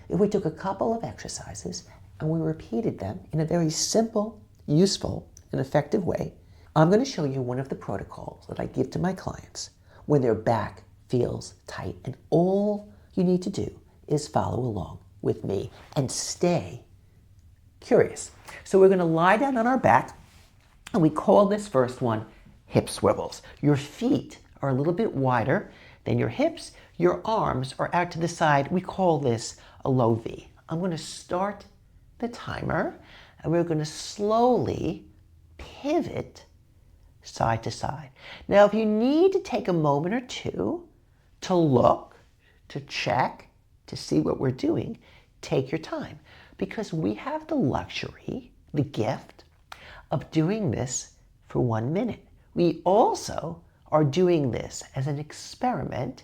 if we took a couple of exercises and we repeated them in a very simple, useful, and effective way, I'm going to show you one of the protocols that I give to my clients when their back feels tight. And all you need to do is follow along with me and stay curious. So we're going to lie down on our back, and we call this first one hip swivels. Your feet are a little bit wider than your hips. Your arms are out to the side. We call this a low V. I'm going to start the timer, and we're going to slowly pivot side to side. Now, if you need to take a moment or two to look, to check, to see what we're doing, take your time, because we have the luxury, the gift of doing this for 1 minute. We also are doing this as an experiment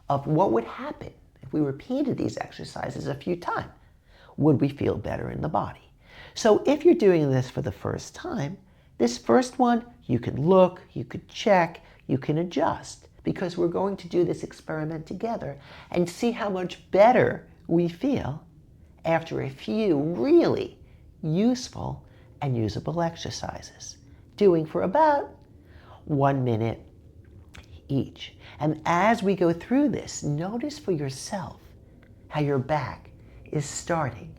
of what would happen if we repeated these exercises a few times. Would we feel better in the body? So if you're doing this for the first time, this first one, you can look, you could check, you can adjust, because we're going to do this experiment together and see how much better we feel after a few really useful and usable exercises, doing for about 1 minute each. And as we go through this, notice for yourself how your back is starting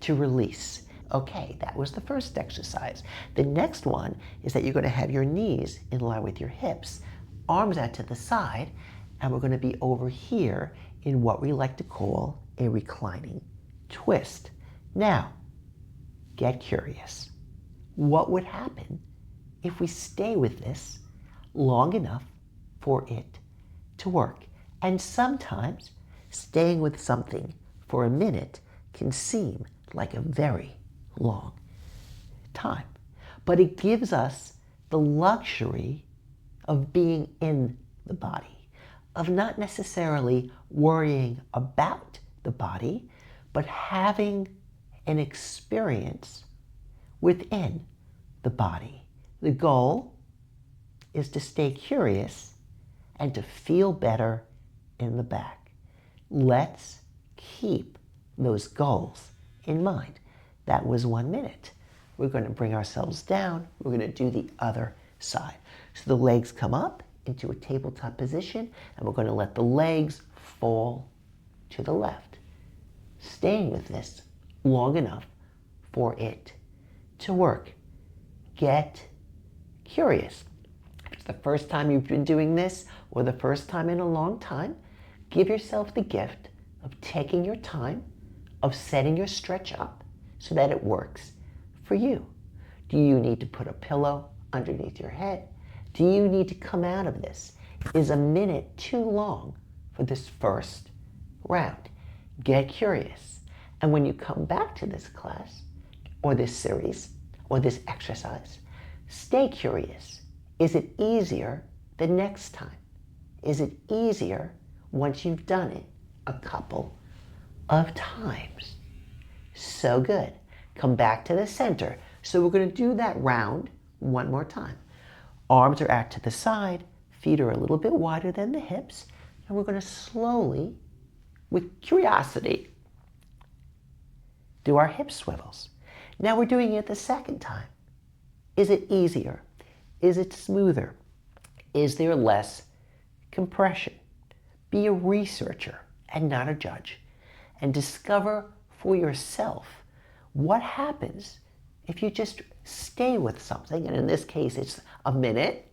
to release. Okay, that was the first exercise. The next one is that you're going to have your knees in line with your hips, arms out to the side, and we're going to be over here in what we like to call a reclining twist. Now, get curious. What would happen if we stay with this long enough for it to work? And sometimes staying with something for a minute can seem like a very long time, but it gives us the luxury of being in the body, of not necessarily worrying about the body, but having an experience within the body. The goal is to stay curious and to feel better in the back. Let's keep those goals in mind. That was 1 minute. We're going to bring ourselves down. We're going to do the other side. So the legs come up into a tabletop position, and we're going to let the legs fall to the left, staying with this long enough for it to work. Get curious. If it's the first time you've been doing this, or the first time in a long time, give yourself the gift of taking your time, of setting your stretch up so that it works for you. Do you need to put a pillow underneath your head? Do you need to come out of this? Is a minute too long for this first round? Get curious. And when you come back to this class, or this series, or this exercise, stay curious. Is it easier the next time? Is it easier once you've done it a couple of times? So good. Come back to the center. So we're going to do that round one more time. Arms are out to the side, feet are a little bit wider than the hips, and we're going to slowly, with curiosity, do our hip swivels. Now we're doing it the second time. Is it easier? Is it smoother? Is there less compression? Be a researcher and not a judge, and discover for yourself what happens if you just stay with something, and in this case it's a minute,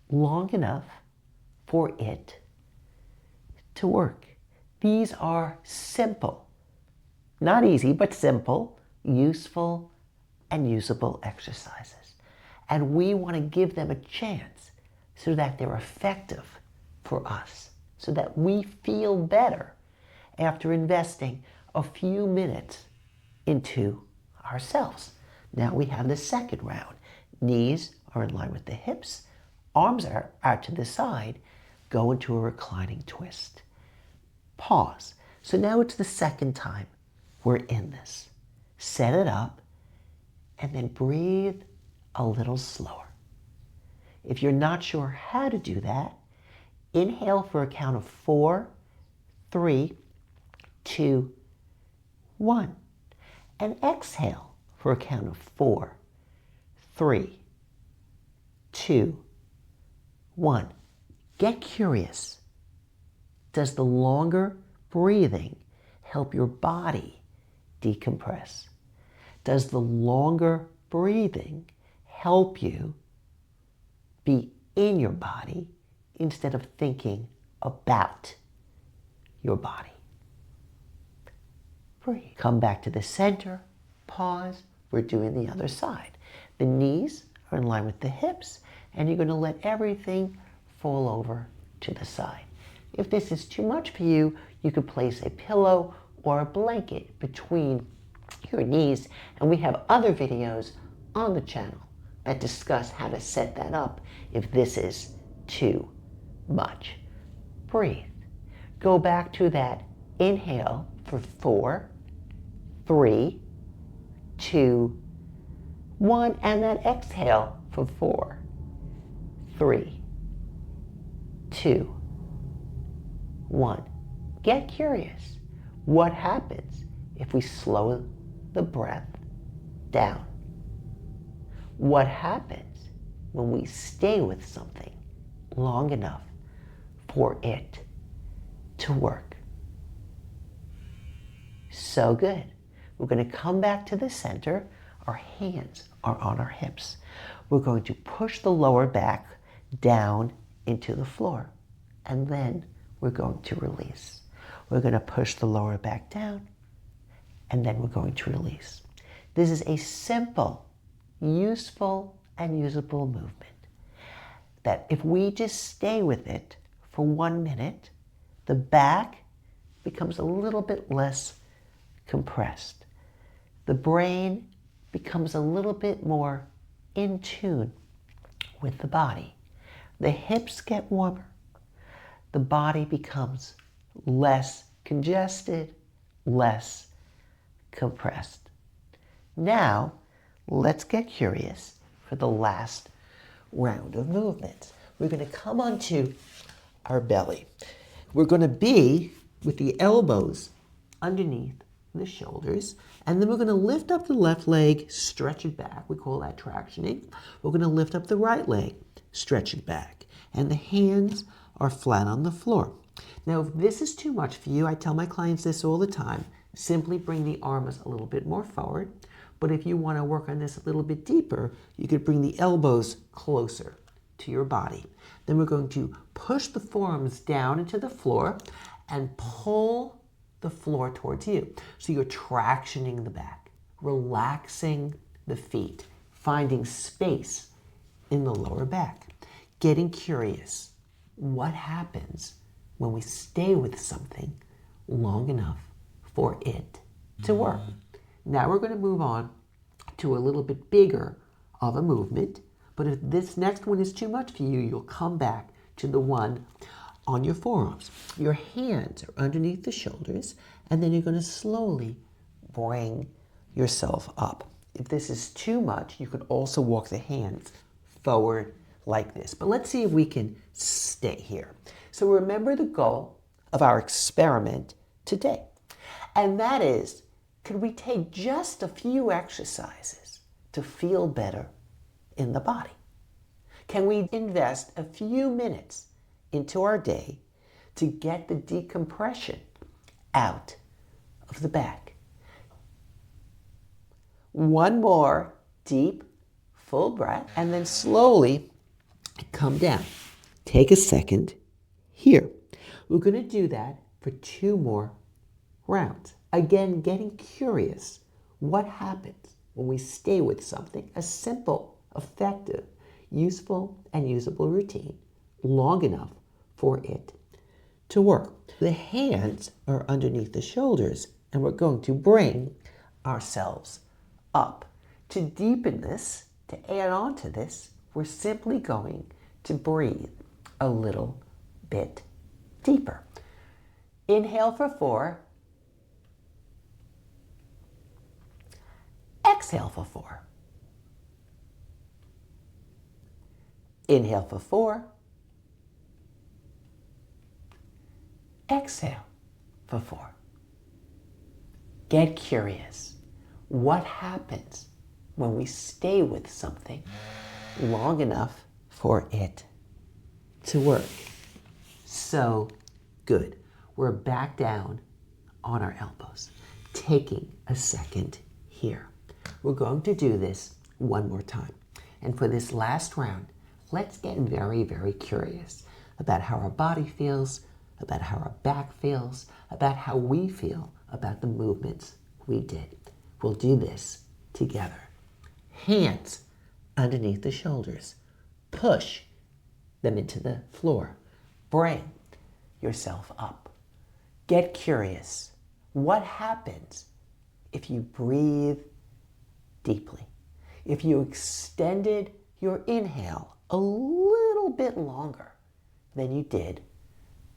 long enough for it to work. These are simple, not easy, but simple, useful, and usable exercises. And we want to give them a chance so that they're effective for us, so that we feel better after investing a few minutes into ourselves. Now we have the second round. Knees are in line with the hips, arms are out to the side, go into a reclining twist. Pause. So now it's the second time we're in this. Set it up and then breathe a little slower. If you're not sure how to do that, inhale for a count of 4, 3, 2, 1. And exhale for a count of 4, 3, 2, 1. Get curious. Does the longer breathing help your body decompress? Does the longer breathing help you be in your body instead of thinking about your body? Breathe. Come back to the center. Pause. We're doing the other side. The knees are in line with the hips, and you're going to let everything fall over to the side. If this is too much for you, you could place a pillow or a blanket between your knees, and we have other videos on the channel that discuss how to set that up if this is too much. Breathe. Go back to that inhale for 4, 3, 2, 1, and that exhale for 4, 3, 2, 1. Get curious. What happens if we slow the breath down? What happens when we stay with something long enough for it to work? So good. We're going to come back to the center. Our hands are on our hips. We're going to push the lower back down into the floor, and then we're going to release. We're going to push the lower back down, and then we're going to release. This is a simple, useful, and usable movement that if we just stay with it for 1 minute, the back becomes a little bit less compressed. The brain becomes a little bit more in tune with the body. The hips get warmer. The body becomes less congested, less compressed. Now, let's get curious for the last round of movements. We're going to come onto our belly. We're going to be with the elbows underneath the shoulders, and then we're going to lift up the left leg, stretch it back. We call that tractioning. We're going to lift up the right leg, stretch it back, and the hands are flat on the floor. Now, if this is too much for you, I tell my clients this all the time, simply bring the arms a little bit more forward. But if you want to work on this a little bit deeper, you could bring the elbows closer to your body. Then we're going to push the forearms down into the floor and pull the floor towards you. So you're tractioning the back, relaxing the feet, finding space in the lower back, getting curious. What happens when we stay with something long enough for it to work? Now we're going to move on to a little bit bigger of a movement, but if this next one is too much for you, you'll come back to the one on your forearms. Your hands are underneath the shoulders, and then you're going to slowly bring yourself up. If this is too much, you could also walk the hands forward like this. But let's see if we can stay here. So remember the goal of our experiment today, and that is, could we take just a few exercises to feel better in the body? Can we invest a few minutes into our day to get the decompression out of the back? One more deep, full breath, and then slowly come down. Take a second here. We're going to do that for 2 more rounds. Again, getting curious. What happens when we stay with something, a simple, effective, useful, and usable routine, long enough for it to work? The hands are underneath the shoulders, and we're going to bring ourselves up. To deepen this, to add on to this, we're simply going to breathe a little bit deeper. Inhale for 4. Exhale for 4. Inhale for 4. Exhale for 4. Get curious. What happens when we stay with something long enough for it to work? So good. We're back down on our elbows, taking a second here. We're going to do this one more time. And for this last round, let's get very, very curious about how our body feels, about how our back feels, about how we feel about the movements we did. We'll do this together. Hands underneath the shoulders. Push them into the floor. Bring yourself up. Get curious. What happens if you breathe deeply? If you extended your inhale a little bit longer than you did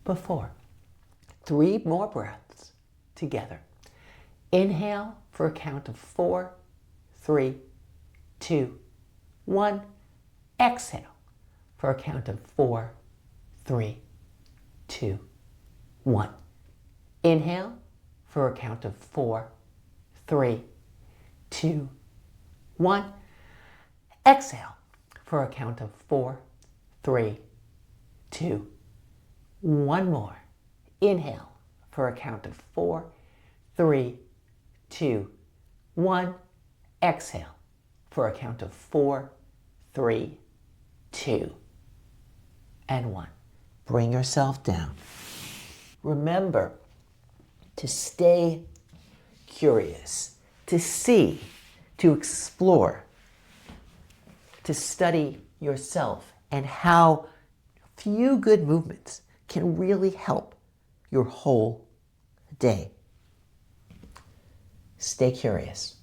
before. 3 more breaths together. Inhale for a count of 4, 3, 2, 1. Exhale for a count of 4, 3, 2, 1. Inhale for a count of 4, 3, 2, 1. Exhale for a count of 4, 3, 2, 1 more. Inhale for a count of 4, 3, 2, 1. Exhale for a count of 4, 3, 2, and 1. Bring yourself down. Remember to stay curious, to see, to explore, to study yourself and how few good movements can really help your whole day. Stay curious.